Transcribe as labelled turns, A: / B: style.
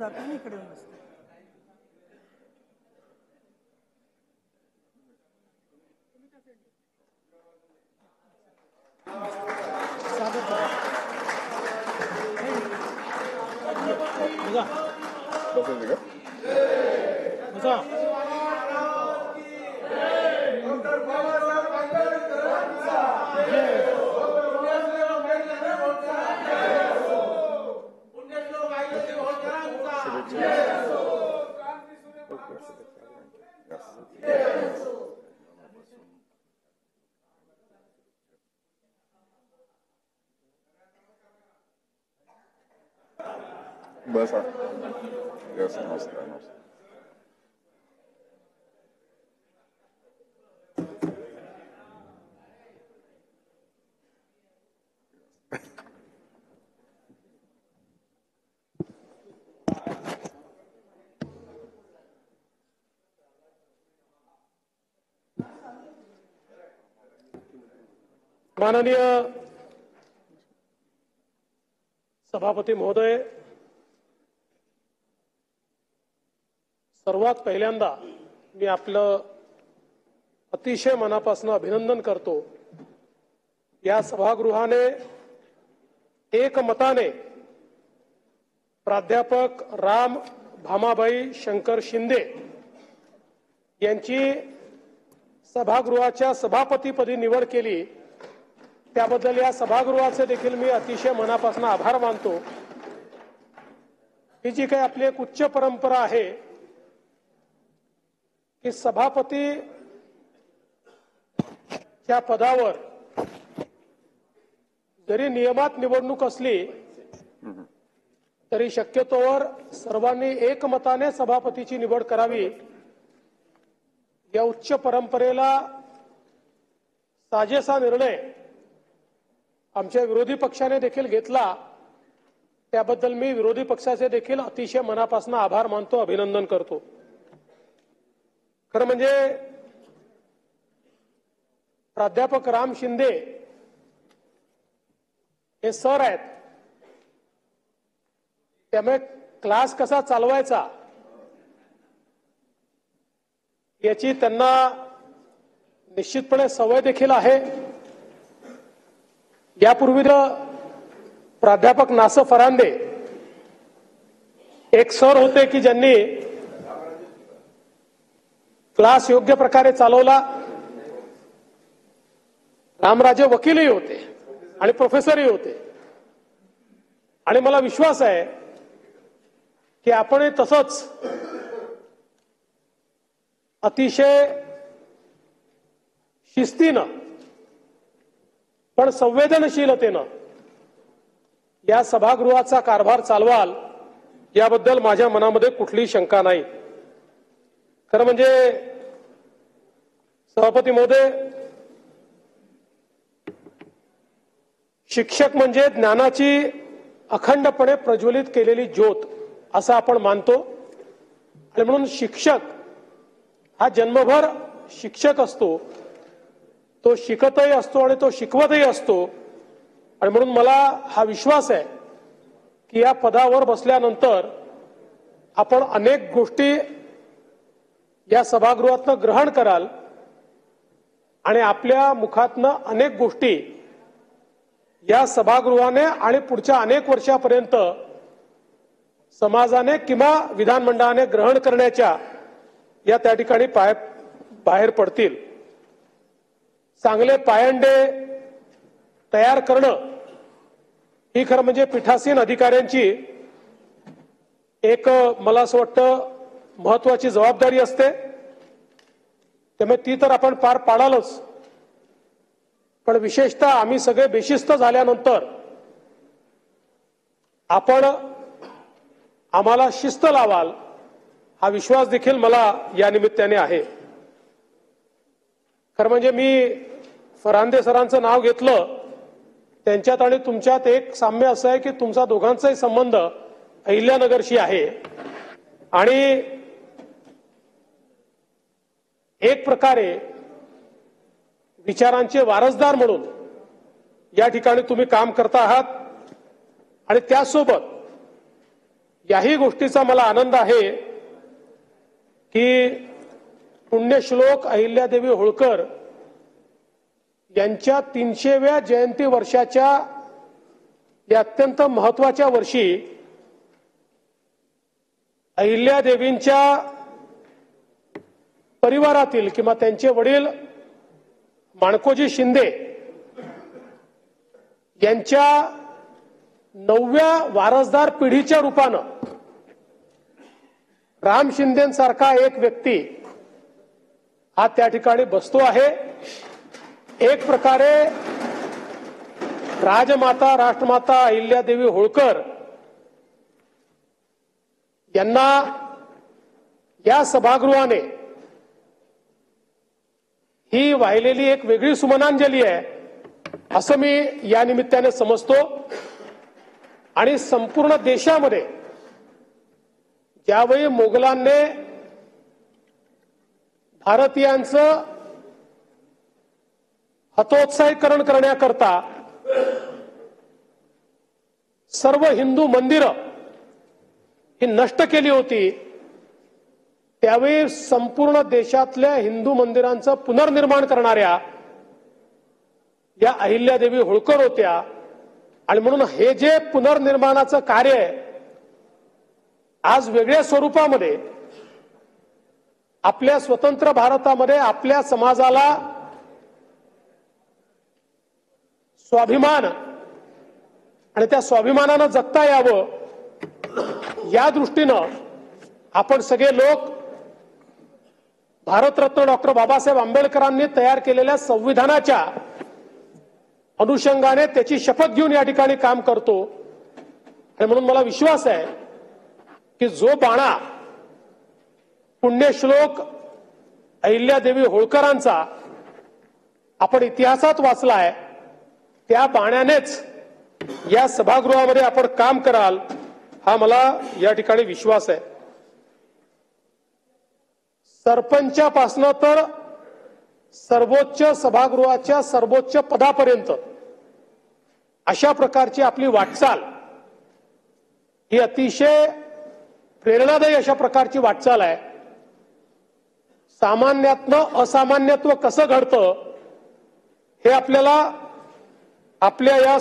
A: जाते आणि इकडे येऊन बसते.
B: बसा. यस, नमस्कार.
C: माननीय सभापती महोदय, सर्वात पहिल्यांदा मी आपलं अतिशय मनापासून अभिनंदन करतो. या सभागृहाने एकमताने प्राध्यापक राम भामाबाई शंकर शिंदे यांची सभागृहाच्या सभापतीपदी निवड केली. त्याबद्दल या सभागृहाचे देखील मी अतिशय मनापासून आभार मानतो. ही जी काही आपली एक उच्च परंपरा आहे की सभापती च्या पदावर जरी नियमात निवडणूक असली तरी शक्यतोवर सर्वांनी एकमताने सभापतीची निवड करावी. या उच्च परंपरेला साजेसा निर्णय आमच्या विरोधी पक्षाने देखील घेतला. त्याबद्दल मी विरोधी पक्षाचे देखील अतिशय मनापासून आभार मानतो, अभिनंदन करतो. खरं म्हणजे प्राध्यापक राम शिंदे हे सर आहेत, त्यामुळे क्लास कसा चालवायचा याची त्यांना निश्चितपणे सवय देखील आहे. यापूर्वी प्राध्यापक नासर फरांदे एक सर होते की ज्यांनी क्लास योग्य प्रकारे चालवला. रामराजे वकीलही होते आणि प्रोफेसरही होते आणि मला विश्वास आहे की आपण तसंच अतिशय शिस्तीनं पण संवेदनशीलतेनं या सभागृहाचा कारभार चालवाल याबद्दल माझ्या मनामध्ये कुठलीही शंका नाही. खरं म्हणजे सभापती महोदय, शिक्षक म्हणजे ज्ञानाची अखंडपणे प्रज्वलित केलेली ज्योत असं आपण मानतो आणि म्हणून शिक्षक हा जन्मभर शिक्षक असतो. तो शिकतही असतो आणि तो शिकवतही असतो आणि म्हणून मला हा विश्वास आहे की या पदावर बसल्यानंतर आपण अनेक गोष्टी या सभागृहातनं ग्रहण कराल आणि आपल्या मुखातनं अनेक गोष्टी या सभागृहाने आणि पुढच्या अनेक वर्षापर्यंत समाजाने किंवा विधानमंडळाने ग्रहण करण्याच्या या त्या ठिकाणी बाहेर पडतील. चांगले पायंडे तयार करणं ही खरं म्हणजे पीठासीन अधिकाऱ्यांची एक मला असं वाटतं महत्वाची जबाबदारी असते. त्यामुळे ती तर आपण पार पाडालच, पण विशेषतः आम्ही सगळे बेशिस्त झाल्यानंतर आपण आम्हाला शिस्त लावाल हा विश्वास देखील मला या निमित्ताने आहे. खरं म्हणजे मी फरांदे सरांचं नाव घेतलं, त्यांच्यात आणि तुमच्यात एक साम्य असं आहे की तुमचा दोघांचाही संबंध अहिल्यानगरशी आहे आणि एक प्रकारे विचारांचे वारसदार म्हणून या ठिकाणी तुम्ही काम करता आहात आणि त्यासोबत याही गोष्टीचा मला आनंद आहे की पुण्यश्लोक अहिल्यादेवी होळकर यांच्या 300व्या जयंती वर्षाच्या या अत्यंत महत्वाच्या वर्षी अहिल्यादेवींच्या परिवारातील किंवा त्यांचे वडील माणकोजी शिंदे यांच्या 9व्या वारसदार पिढीच्या रूपानं राम शिंदेसारखा एक व्यक्ती हा त्या ठिकाणी बसतो आहे। एक प्रकारे राजमाता राष्ट्रमाता अहिल्यादेवी होळकर यांना या सभागृहाने ही वाहिलेली एक वेगळी सुमनांजली आहे असं मी या निमित्ताने समजतो। आणि संपूर्ण देशामध्ये ज्यावेळी मोगलांनी भारतीयांचं हतोत्साहीकरण करण्याकरता सर्व हिंदू मंदिरं ही नष्ट केली होती, त्यावेळी संपूर्ण देशातल्या हिंदू मंदिरांचं पुनर्निर्माण करणाऱ्या या अहिल्यादेवी होळकर होत्या। आणि म्हणून हे जे पुनर्निर्माणाचं कार्य आहे आज वेगळ्या स्वरूपामध्ये आपल्या स्वतंत्र भारतामध्ये आपल्या समाजाला स्वाभिमान आणि त्या स्वाभिमानानं जगता यावं या दृष्टीनं आपण सगळे लोक भारतरत्न डॉक्टर बाबासाहेब आंबेडकरांनी तयार केलेल्या संविधानाच्या अनुषंगाने त्याची शपथ घेऊन या ठिकाणी काम करतो। आणि म्हणून मला विश्वास आहे की जो बाणा पुण्यश्लोक अहिल्यादेवी होळकरांचा आपण इतिहासात वाचलाय त्या बाण्यानेच या सभागृहामध्ये आपण काम कराल हा मला या ठिकाणी विश्वास आहे। सरपंचापासनं तर सर्वोच्च सभागृहाच्या सर्वोच्च पदापर्यंत अशा प्रकारची आपली वाटचाल ही अतिशय प्रेरणादायी अशा प्रकारची वाटचाल आहे। सामान्यातनं असामान्यत्व कसं घडतं हे आपल्याला आपल्या या